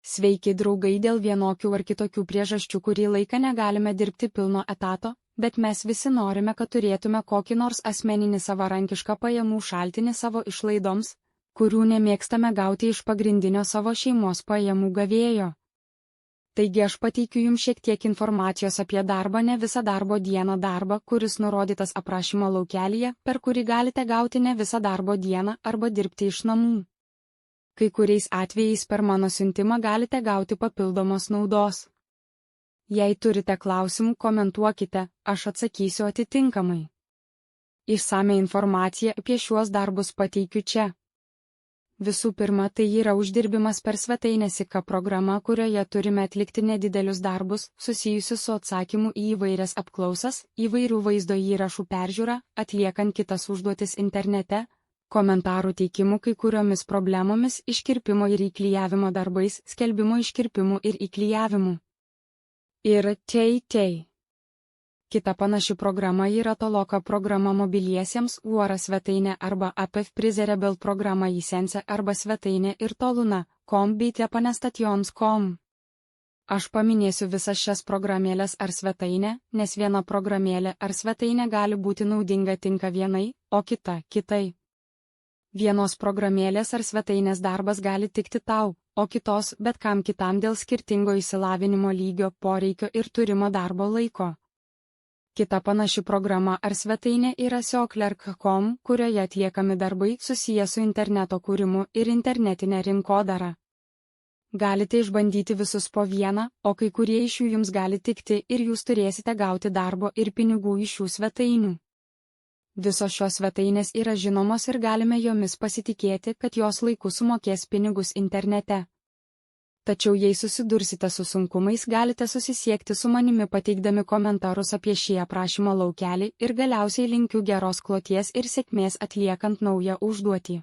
Sveiki draugai, dėl vienokių ar kitokių priežasčių kurį laiką negalime dirbti pilno etato, bet mes visi norime, kad turėtume kokį nors asmeninį savarankišką pajamų šaltinį savo išlaidoms, kurių nemėgstame gauti iš pagrindinio savo šeimos pajamų gavėjo. Taigi aš pateikiu jums šiek tiek informacijos apie darbą, ne visą darbo dieną darbą, kuris nurodytas aprašymo laukelyje, per kurį galite gauti ne visą darbo dieną arba dirbti iš namų. Kai kuriais atvejais per mano siuntimą galite gauti papildomos naudos. Jei turite klausimų, komentuokite, aš atsakysiu atitinkamai. Išsame informaciją apie šiuos darbus pateikiu čia. Visų pirma, tai yra uždirbimas per svetainę Sika programą, kurioje turime atlikti nedidelius darbus, susijusius su atsakymu į įvairias apklausas, įvairių vaizdo įrašų peržiūrą, atliekant kitas užduotis internete, komentarų teikimu kai kuriomis problemomis, iškirpimo ir įklijavimo darbais, skelbimo iškirpimu ir įklijavimu. Ir tei. Kita panaši programa yra Toloka programa mobiliesiems, URA svetainė arba APF Prizerable programa įsense arba svetainė ir Toluna.com bei Tepanestations.com. Aš paminėsiu visas šias programėlės ar svetainę, nes viena programėlė ar svetainė gali būti naudinga tinka vienai, o kita kitai. Vienos programėlės ar svetainės darbas gali tikti tau, o kitos bet kam kitam dėl skirtingo išsilavinimo lygio, poreikio ir turimo darbo laiko. Kita panaši programa ar svetainė yra SEOclerk.com, kurioje atliekami darbai susiję su interneto kūrimu ir internetinė rinkodara. Galite išbandyti visus po vieną, o kai kurie iš jų jums gali tikti ir jūs turėsite gauti darbo ir pinigų iš šių svetainių. Visos šios svetainės yra žinomos ir galime jomis pasitikėti, kad jos laiku sumokės pinigus internete. Tačiau jei susidursite su sunkumais, galite susisiekti su manimi pateikdami komentarus apie šį aprašymo laukelį ir galiausiai linkiu geros kloties ir sėkmės atliekant naują užduotį.